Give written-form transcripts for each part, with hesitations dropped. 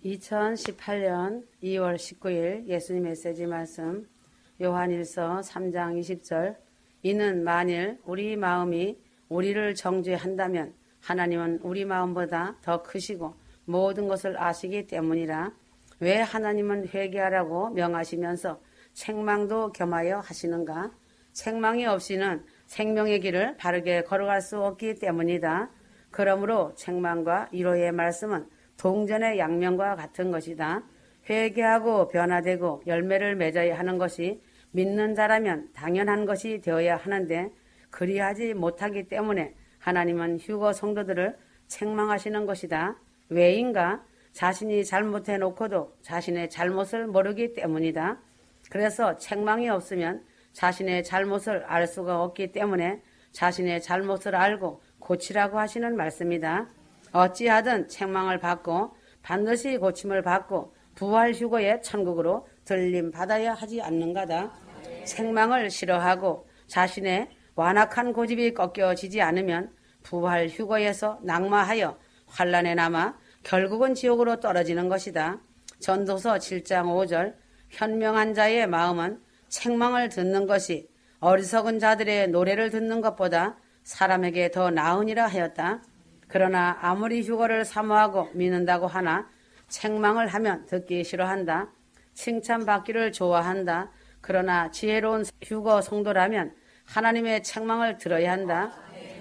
2018년 2월 19일 예수님 메시지 말씀 요한일서 3장 20절 이는 만일 우리 마음이 우리를 정죄한다면 하나님은 우리 마음보다 더 크시고 모든 것을 아시기 때문이라. 왜 하나님은 회개하라고 명하시면서 책망도 겸하여 하시는가? 책망이 없이는 생명의 길을 바르게 걸어갈 수 없기 때문이다. 그러므로 책망과 위로의 말씀은 동전의 양면과 같은 것이다. 회개하고 변화되고 열매를 맺어야 하는 것이 믿는 자라면 당연한 것이 되어야 하는데 그리하지 못하기 때문에 하나님은 휴거 성도들을 책망하시는 것이다. 왜인가? 자신이 잘못해 놓고도 자신의 잘못을 모르기 때문이다. 그래서 책망이 없으면 자신의 잘못을 알 수가 없기 때문에 자신의 잘못을 알고 고치라고 하시는 말씀이다. 어찌하든 책망을 받고 반드시 고침을 받고 부활 휴거의 천국으로 들림 받아야 하지 않는가다. 책망을 싫어하고 자신의 완악한 고집이 꺾여지지 않으면 부활 휴거에서 낙마하여 환란에 남아 결국은 지옥으로 떨어지는 것이다. 전도서 7장 5절 현명한 자의 마음은 책망을 듣는 것이 어리석은 자들의 노래를 듣는 것보다 사람에게 더 나으니라 하였다. 그러나 아무리 휴거를 사모하고 믿는다고 하나 책망을 하면 듣기 싫어한다. 칭찬받기를 좋아한다. 그러나 지혜로운 휴거 성도라면 하나님의 책망을 들어야 한다.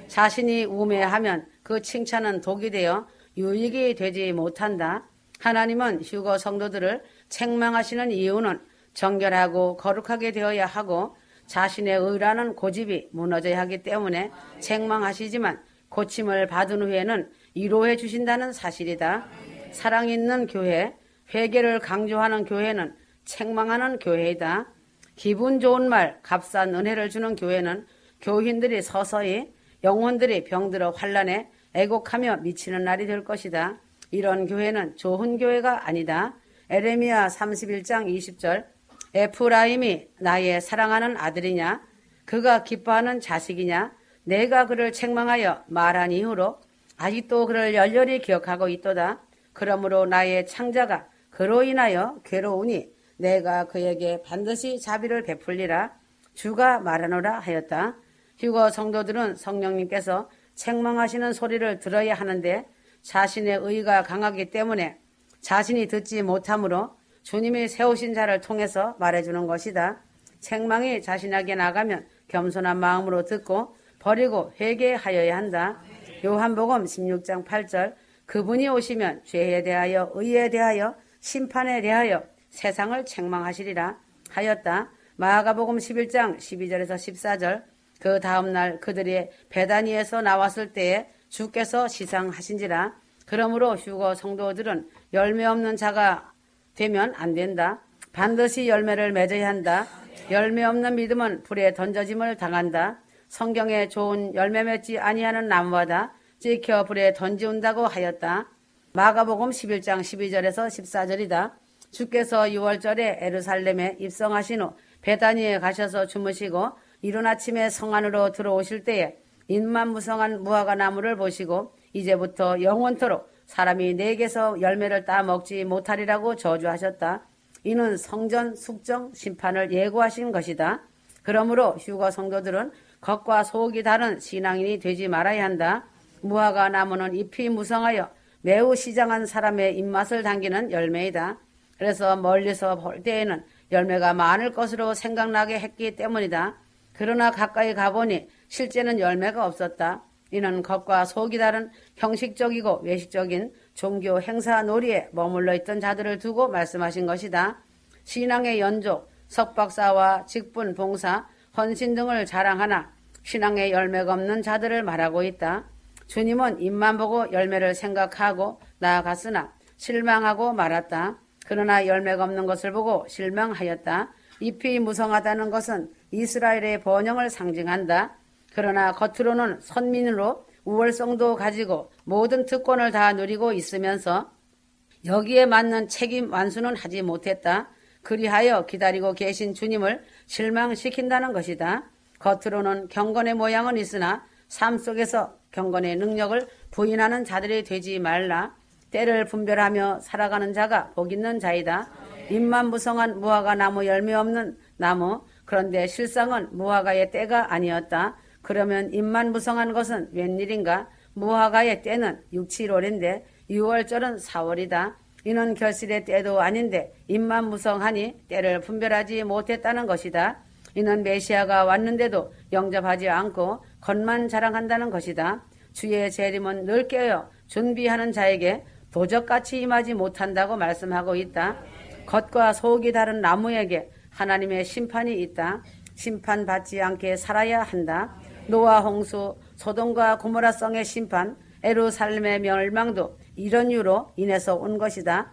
자신이 우매하면 그 칭찬은 독이 되어 유익이 되지 못한다. 하나님은 휴거 성도들을 책망하시는 이유는 정결하고 거룩하게 되어야 하고 자신의 의라는 고집이 무너져야 하기 때문에 책망하시지만 고침을 받은 후에는 위로해 주신다는 사실이다. 사랑 있는 교회, 회개를 강조하는 교회는 책망하는 교회이다. 기분 좋은 말, 값싼 은혜를 주는 교회는 교인들이 서서히 영혼들이 병들어 환란에 애곡하며 미치는 날이 될 것이다. 이런 교회는 좋은 교회가 아니다. 에레미야 31장 20절 에프라임이 나의 사랑하는 아들이냐? 그가 기뻐하는 자식이냐? 내가 그를 책망하여 말한 이후로 아직도 그를 열렬히 기억하고 있도다. 그러므로 나의 창자가 그로 인하여 괴로우니 내가 그에게 반드시 자비를 베풀리라. 주가 말하노라 하였다. 휴거 성도들은 성령님께서 책망하시는 소리를 들어야 하는데 자신의 의가 강하기 때문에 자신이 듣지 못하므로 주님이 세우신 자를 통해서 말해주는 것이다. 책망이 자신에게 나가면 겸손한 마음으로 듣고 버리고 회개하여야 한다. 요한복음 16장 8절 그분이 오시면 죄에 대하여 의에 대하여 심판에 대하여 세상을 책망하시리라 하였다. 마가복음 11장 12절에서 14절 그 다음날 그들이 베다니에서 나왔을 때에 주께서 시상하신지라. 그러므로 휴거 성도들은 열매 없는 자가 되면 안 된다. 반드시 열매를 맺어야 한다. 열매 없는 믿음은 불에 던져짐을 당한다. 성경에 좋은 열매 맺지 아니하는 나무마다 찍혀 불에 던지운다고 하였다. 마가복음 11장 12절에서 14절이다. 주께서 6월절에 예루살렘에 입성하신 후 베다니에 가셔서 주무시고 이른 아침에 성 안으로 들어오실 때에 인만무성한 무화과 나무를 보시고 이제부터 영원토록 사람이 내게서 열매를 따 먹지 못하리라고 저주하셨다. 이는 성전 숙정 심판을 예고하신 것이다. 그러므로 휴거 성도들은 겉과 속이 다른 신앙인이 되지 말아야 한다. 무화과 나무는 잎이 무성하여 매우 시장한 사람의 입맛을 당기는 열매이다. 그래서 멀리서 볼 때에는 열매가 많을 것으로 생각나게 했기 때문이다. 그러나 가까이 가보니 실제는 열매가 없었다. 이는 겉과 속이 다른 형식적이고 외식적인 종교 행사 놀이에 머물러 있던 자들을 두고 말씀하신 것이다. 신앙의 연족, 석박사와 직분, 봉사, 헌신 등을 자랑하나 신앙의 열매가 없는 자들을 말하고 있다. 주님은 입만 보고 열매를 생각하고 나아갔으나 실망하고 말았다. 그러나 열매가 없는 것을 보고 실망하였다. 잎이 무성하다는 것은 이스라엘의 번영을 상징한다. 그러나 겉으로는 선민으로 우월성도 가지고 모든 특권을 다 누리고 있으면서 여기에 맞는 책임 완수는 하지 못했다. 그리하여 기다리고 계신 주님을 실망시킨다는 것이다. 겉으로는 경건의 모양은 있으나 삶 속에서 경건의 능력을 부인하는 자들이 되지 말라. 때를 분별하며 살아가는 자가 복 있는 자이다. 잎만 무성한 무화과 나무 열매 없는 나무, 그런데 실상은 무화과의 때가 아니었다. 그러면 잎만 무성한 것은 웬일인가? 무화과의 때는 6, 7월인데 6월절은 4월이다. 이는 결실의 때도 아닌데 잎만 무성하니 때를 분별하지 못했다는 것이다. 이는 메시아가 왔는데도 영접하지 않고 겉만 자랑한다는 것이다. 주의 재림은 늘 깨어 준비하는 자에게 도적같이 임하지 못한다고 말씀하고 있다. 겉과 속이 다른 나무에게 하나님의 심판이 있다. 심판받지 않게 살아야 한다. 노아 홍수, 소돔과 고모라 성의 심판, 예루살렘의 멸망도 이런 이유로 인해서 온 것이다.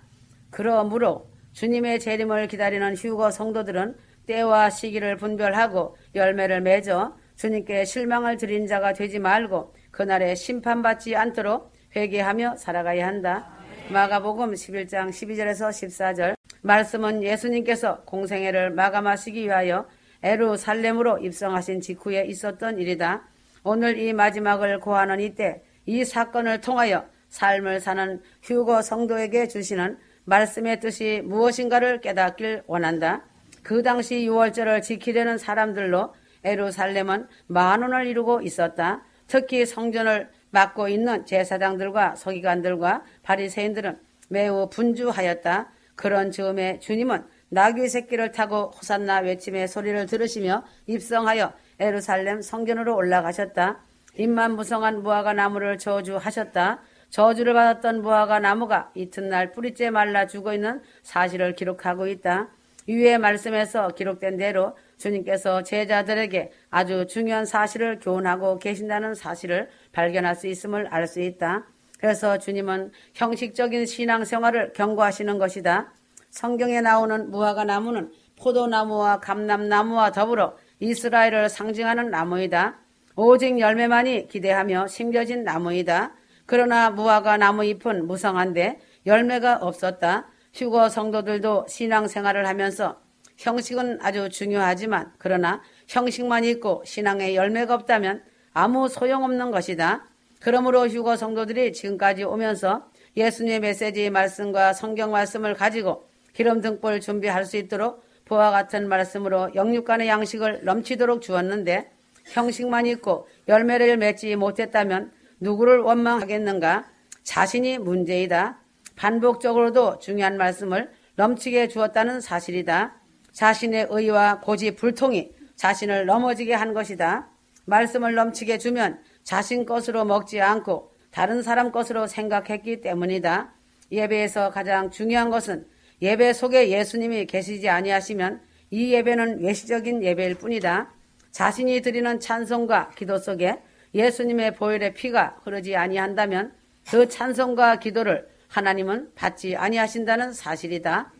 그러므로 주님의 재림을 기다리는 휴거 성도들은 때와 시기를 분별하고 열매를 맺어 주님께 실망을 드린 자가 되지 말고 그날에 심판받지 않도록 회개하며 살아가야 한다. 마가복음 11장 12절에서 14절 말씀은 예수님께서 공생애를 마감하시기 위하여 예루살렘으로 입성하신 직후에 있었던 일이다. 오늘 이 마지막을 고하는 이때 이 사건을 통하여 삶을 사는 휴거 성도에게 주시는 말씀의 뜻이 무엇인가를 깨닫길 원한다. 그 당시 6월절을 지키려는 사람들로 예루살렘은 만원을 이루고 있었다. 특히 성전을 맡고 있는 제사장들과 서기관들과 바리새인들은 매우 분주하였다. 그런 즈음에 주님은 나귀 새끼를 타고 호산나 외침의 소리를 들으시며 입성하여 예루살렘 성전으로 올라가셨다. 잎만 무성한 무화과 나무를 저주하셨다. 저주를 받았던 무화과 나무가 이튿날 뿌리째 말라 죽어있는 사실을 기록하고 있다. 위의 말씀에서 기록된 대로 주님께서 제자들에게 아주 중요한 사실을 교훈하고 계신다는 사실을 발견할 수 있음을 알 수 있다. 그래서 주님은 형식적인 신앙생활을 경고하시는 것이다. 성경에 나오는 무화과 나무는 포도나무와 감람나무와 더불어 이스라엘을 상징하는 나무이다. 오직 열매만이 기대하며 심겨진 나무이다. 그러나 무화과 나무 잎은 무성한데 열매가 없었다. 휴거 성도들도 신앙생활을 하면서 형식은 아주 중요하지만 그러나 형식만 있고 신앙에 열매가 없다면 아무 소용없는 것이다. 그러므로 휴거 성도들이 지금까지 오면서 예수님의 메시지 말씀과 성경 말씀을 가지고 기름 등불 준비할 수 있도록 보와 같은 말씀으로 영육간의 양식을 넘치도록 주었는데 형식만 있고 열매를 맺지 못했다면 누구를 원망하겠는가? 자신이 문제이다. 반복적으로도 중요한 말씀을 넘치게 주었다는 사실이다. 자신의 의와 고집 불통이 자신을 넘어지게 한 것이다. 말씀을 넘치게 주면 자신 것으로 먹지 않고 다른 사람 것으로 생각했기 때문이다. 예배에서 가장 중요한 것은 예배 속에 예수님이 계시지 아니하시면 이 예배는 외시적인 예배일 뿐이다. 자신이 드리는 찬송과 기도 속에 예수님의 보혈의 피가 흐르지 아니한다면 그 찬송과 기도를 하나님은 받지 아니하신다는 사실이다.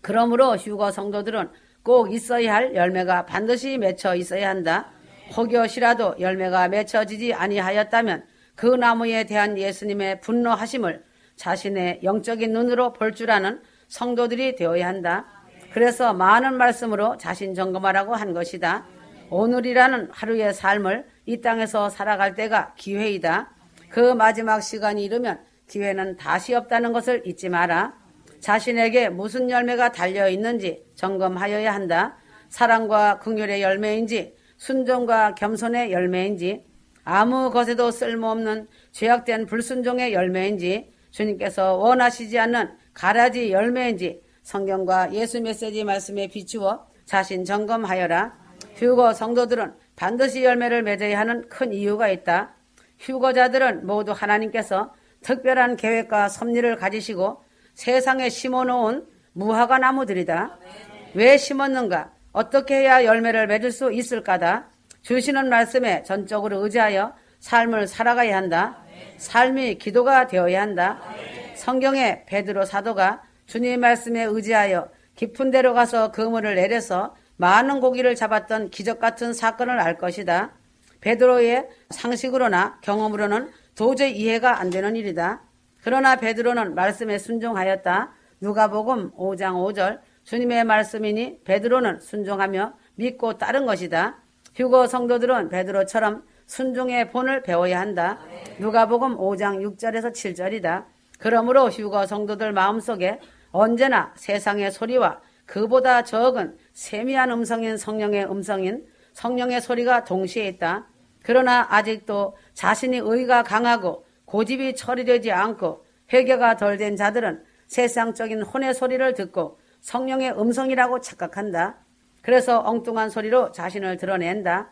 그러므로 휴거 성도들은 꼭 있어야 할 열매가 반드시 맺혀 있어야 한다. 혹여시라도 열매가 맺혀지지 아니하였다면 그 나무에 대한 예수님의 분노하심을 자신의 영적인 눈으로 볼 줄 아는 성도들이 되어야 한다. 그래서 많은 말씀으로 자신 점검하라고 한 것이다. 오늘이라는 하루의 삶을 이 땅에서 살아갈 때가 기회이다. 그 마지막 시간이 이르면 기회는 다시 없다는 것을 잊지 마라. 자신에게 무슨 열매가 달려있는지 점검하여야 한다. 사랑과 긍휼의 열매인지 순종과 겸손의 열매인지 아무 것에도 쓸모없는 죄악된 불순종의 열매인지 주님께서 원하시지 않는 가라지 열매인지 성경과 예수 메시지 말씀에 비추어 자신 점검하여라. 휴거 성도들은 반드시 열매를 맺어야 하는 큰 이유가 있다. 휴거자들은 모두 하나님께서 특별한 계획과 섭리를 가지시고 세상에 심어놓은 무화과 나무들이다. 왜 심었는가? 어떻게 해야 열매를 맺을 수 있을까다. 주시는 말씀에 전적으로 의지하여 삶을 살아가야 한다. 삶이 기도가 되어야 한다. 성경에 베드로 사도가 주님의 말씀에 의지하여 깊은 데로 가서 그물을 내려서 많은 고기를 잡았던 기적 같은 사건을 알 것이다. 베드로의 상식으로나 경험으로는 도저히 이해가 안 되는 일이다. 그러나 베드로는 말씀에 순종하였다. 누가복음 5장 5절 주님의 말씀이니 베드로는 순종하며 믿고 따른 것이다. 휴거 성도들은 베드로처럼 순종의 본을 배워야 한다. 누가복음 5장 6절에서 7절이다. 그러므로 휴거 성도들 마음속에 언제나 세상의 소리와 그보다 적은 세미한 음성인 성령의 소리가 동시에 있다. 그러나 아직도 자신이 의가 강하고 고집이 처리되지 않고 회개가 덜 된 자들은 세상적인 혼의 소리를 듣고 성령의 음성이라고 착각한다. 그래서 엉뚱한 소리로 자신을 드러낸다.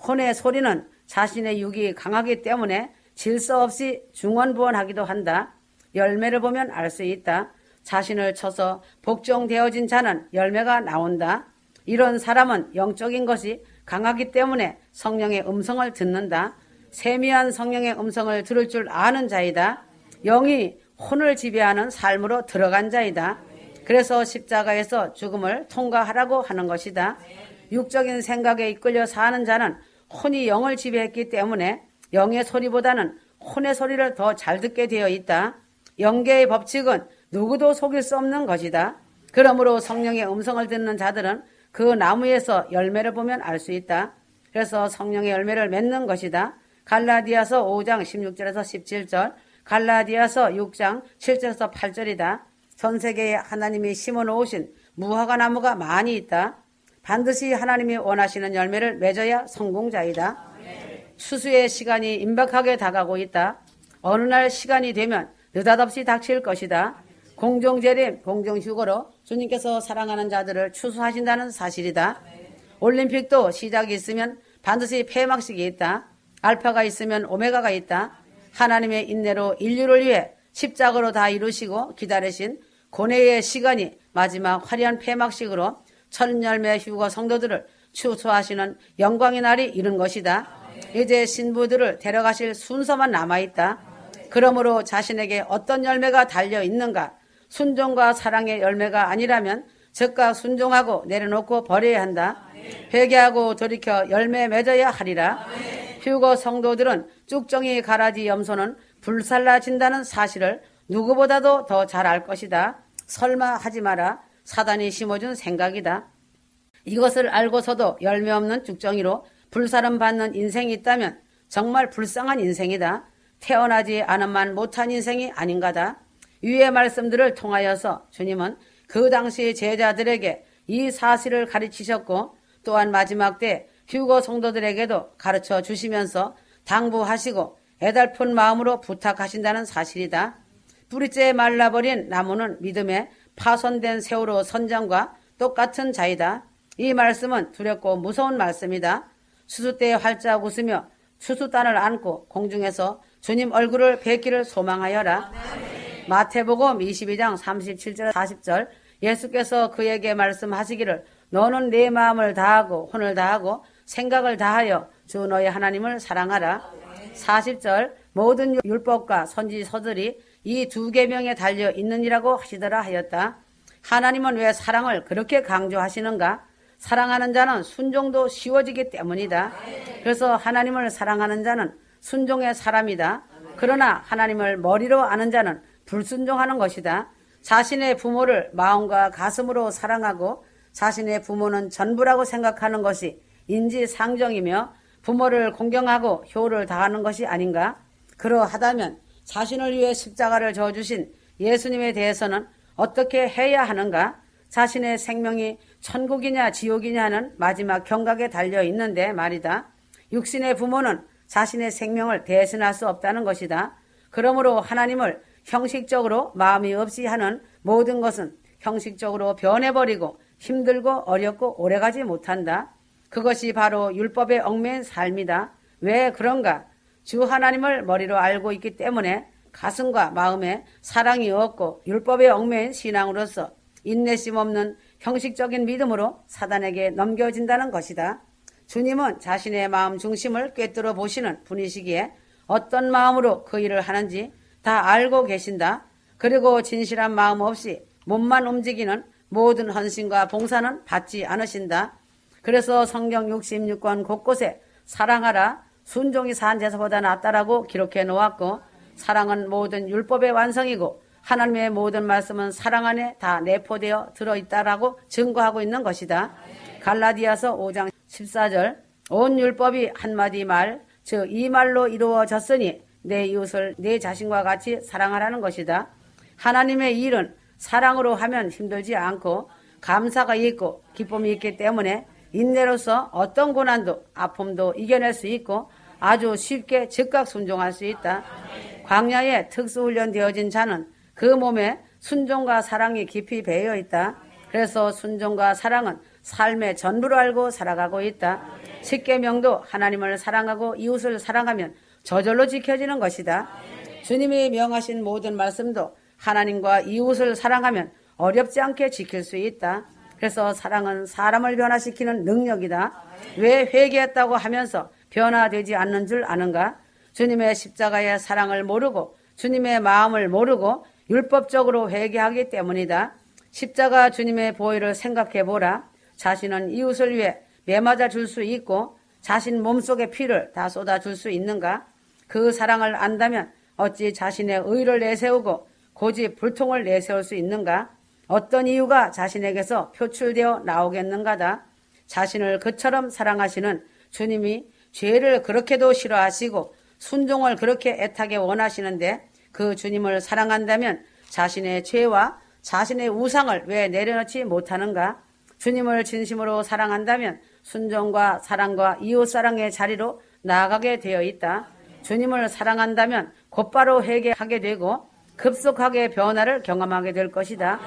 혼의 소리는 자신의 육이 강하기 때문에 질서 없이 중언부언하기도 한다. 열매를 보면 알 수 있다. 자신을 쳐서 복종되어진 자는 열매가 나온다. 이런 사람은 영적인 것이 강하기 때문에 성령의 음성을 듣는다. 세미한 성령의 음성을 들을 줄 아는 자이다. 영이 혼을 지배하는 삶으로 들어간 자이다. 그래서 십자가에서 죽음을 통과하라고 하는 것이다. 육적인 생각에 이끌려 사는 자는 혼이 영을 지배했기 때문에 영의 소리보다는 혼의 소리를 더 잘 듣게 되어 있다. 영계의 법칙은 누구도 속일 수 없는 것이다. 그러므로 성령의 음성을 듣는 자들은 그 나무에서 열매를 보면 알 수 있다. 그래서 성령의 열매를 맺는 것이다. 갈라디아서 5장 16절에서 17절, 갈라디아서 6장 7절에서 8절이다. 전 세계에 하나님이 심어놓으신 무화과 나무가 많이 있다. 반드시 하나님이 원하시는 열매를 맺어야 성공자이다. 추수의 시간이 임박하게 다가오고 있다. 어느 날 시간이 되면 느닷없이 닥칠 것이다. 공정재림, 공정휴거로 주님께서 사랑하는 자들을 추수하신다는 사실이다. 올림픽도 시작이 있으면 반드시 폐막식이 있다. 알파가 있으면 오메가가 있다. 하나님의 인내로 인류를 위해 십자가로 다 이루시고 기다리신 고뇌의 시간이 마지막 화려한 폐막식으로 천열매 휴거 성도들을 추수하시는 영광의 날이 이른 것이다. 이제 신부들을 데려가실 순서만 남아있다. 그러므로 자신에게 어떤 열매가 달려있는가? 순종과 사랑의 열매가 아니라면 즉각 순종하고 내려놓고 버려야 한다. 회개하고 돌이켜 열매 맺어야 하리라. 휴거 성도들은 쭉정이 가라지 염소는 불살라진다는 사실을 누구보다도 더 잘 알 것이다. 설마 하지 마라. 사단이 심어준 생각이다. 이것을 알고서도 열매 없는 쭉정이로 불사름 받는 인생이 있다면 정말 불쌍한 인생이다. 태어나지 않은만 못한 인생이 아닌가다. 위의 말씀들을 통하여서 주님은 그 당시 제자들에게 이 사실을 가르치셨고 또한 마지막 때 휴거 성도들에게도 가르쳐 주시면서 당부하시고 애달픈 마음으로 부탁하신다는 사실이다. 뿌리째 말라버린 나무는 믿음에 파손된 세월호 선장과 똑같은 자이다. 이 말씀은 두렵고 무서운 말씀이다. 추수 때 활짝 웃으며 추수단을 안고 공중에서 주님 얼굴을 뵙기를 소망하여라. 마태복음 22장 37절 40절 예수께서 그에게 말씀하시기를 너는 내 마음을 다하고 혼을 다하고 생각을 다하여 주 너의 하나님을 사랑하라. 40절 모든 율법과 선지서들이 이 두 계명에 달려 있느니라고 하시더라 하였다. 하나님은 왜 사랑을 그렇게 강조하시는가? 사랑하는 자는 순종도 쉬워지기 때문이다. 그래서 하나님을 사랑하는 자는 순종의 사람이다. 그러나 하나님을 머리로 아는 자는 불순종하는 것이다. 자신의 부모를 마음과 가슴으로 사랑하고 자신의 부모는 전부라고 생각하는 것이 인지상정이며 부모를 공경하고 효를 다하는 것이 아닌가? 그러하다면 자신을 위해 십자가를 져주신 예수님에 대해서는 어떻게 해야 하는가? 자신의 생명이 천국이냐 지옥이냐는 마지막 경각에 달려 있는데 말이다. 육신의 부모는 자신의 생명을 대신할 수 없다는 것이다. 그러므로 하나님을 형식적으로 마음이 없이 하는 모든 것은 형식적으로 변해버리고 힘들고 어렵고 오래가지 못한다. 그것이 바로 율법에 얽매인 삶이다. 왜 그런가? 주 하나님을 머리로 알고 있기 때문에 가슴과 마음에 사랑이 없고 율법에 얽매인 신앙으로서 인내심 없는 형식적인 믿음으로 사단에게 넘겨진다는 것이다. 주님은 자신의 마음 중심을 꿰뚫어 보시는 분이시기에 어떤 마음으로 그 일을 하는지 다 알고 계신다. 그리고 진실한 마음 없이 몸만 움직이는 모든 헌신과 봉사는 받지 않으신다. 그래서 성경 66권 곳곳에 사랑하라, 순종이 산 제사보다 낫다라고 기록해 놓았고 사랑은 모든 율법의 완성이고 하나님의 모든 말씀은 사랑 안에 다 내포되어 들어있다라고 증거하고 있는 것이다. 갈라디아서 5장 14절 온 율법이 한마디 말, 즉 이 말로 이루어졌으니 내 이웃을 내 자신과 같이 사랑하라는 것이다. 하나님의 일은 사랑으로 하면 힘들지 않고 감사가 있고 기쁨이 있기 때문에 인내로서 어떤 고난도 아픔도 이겨낼 수 있고 아주 쉽게 즉각 순종할 수 있다. 광야에 특수훈련 되어진 자는 그 몸에 순종과 사랑이 깊이 배어 있다. 그래서 순종과 사랑은 삶의 전부로 알고 살아가고 있다. 십계명도 하나님을 사랑하고 이웃을 사랑하면 저절로 지켜지는 것이다. 주님이 명하신 모든 말씀도 하나님과 이웃을 사랑하면 어렵지 않게 지킬 수 있다. 그래서 사랑은 사람을 변화시키는 능력이다. 왜 회개했다고 하면서 변화되지 않는 줄 아는가? 주님의 십자가의 사랑을 모르고 주님의 마음을 모르고 율법적으로 회개하기 때문이다. 십자가 주님의 보혈을 생각해 보라. 자신은 이웃을 위해 매맞아 줄 수 있고 자신 몸속의 피를 다 쏟아 줄 수 있는가? 그 사랑을 안다면 어찌 자신의 의를 내세우고 고집 불통을 내세울 수 있는가? 어떤 이유가 자신에게서 표출되어 나오겠는가다. 자신을 그처럼 사랑하시는 주님이 죄를 그렇게도 싫어하시고 순종을 그렇게 애타게 원하시는데 그 주님을 사랑한다면 자신의 죄와 자신의 우상을 왜 내려놓지 못하는가? 주님을 진심으로 사랑한다면 순종과 사랑과 이웃사랑의 자리로 나아가게 되어 있다. 주님을 사랑한다면 곧바로 회개하게 되고 급속하게 변화를 경험하게 될 것이다.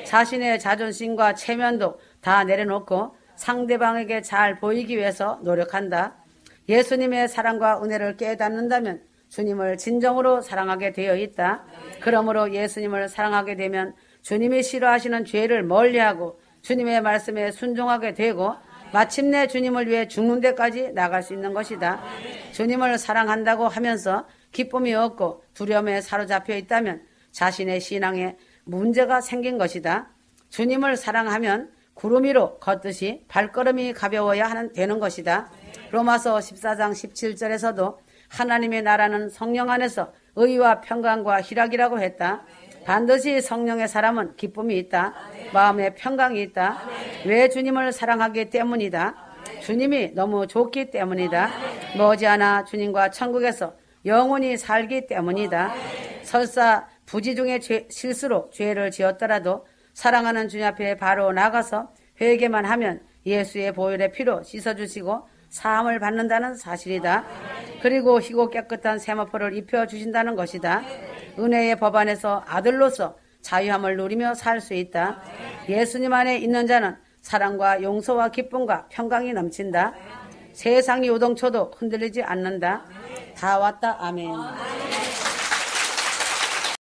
자신의 자존심과 체면도 다 내려놓고 상대방에게 잘 보이기 위해서 노력한다. 예수님의 사랑과 은혜를 깨닫는다면 주님을 진정으로 사랑하게 되어 있다. 그러므로 예수님을 사랑하게 되면 주님이 싫어하시는 죄를 멀리하고 주님의 말씀에 순종하게 되고 마침내 주님을 위해 죽는 데까지 나갈 수 있는 것이다. 주님을 사랑한다고 하면서 기쁨이 없고 두려움에 사로잡혀 있다면 자신의 신앙에 문제가 생긴 것이다. 주님을 사랑하면 구름 위로 걷듯이 발걸음이 가벼워야 되는 것이다. 로마서 14장 17절에서도 하나님의 나라는 성령 안에서 의와 평강과 희락이라고 했다. 반드시 성령의 사람은 기쁨이 있다. 마음에 평강이 있다. 왜 주님을 사랑하기 때문이다. 주님이 너무 좋기 때문이다. 머지않아 주님과 천국에서 영원히 살기 때문이다. 설사 부지 중에 실수로 죄를 지었더라도 사랑하는 주님 앞에 바로 나가서 회개만 하면 예수의 보혈의 피로 씻어주시고 사함을 받는다는 사실이다. 그리고 희고 깨끗한 세마포를 입혀주신다는 것이다. 은혜의 법 안에서 아들로서 자유함을 누리며 살 수 있다. 예수님 안에 있는 자는 사랑과 용서와 기쁨과 평강이 넘친다. 세상이 요동쳐도 흔들리지 않는다. 다 왔다. 아멘.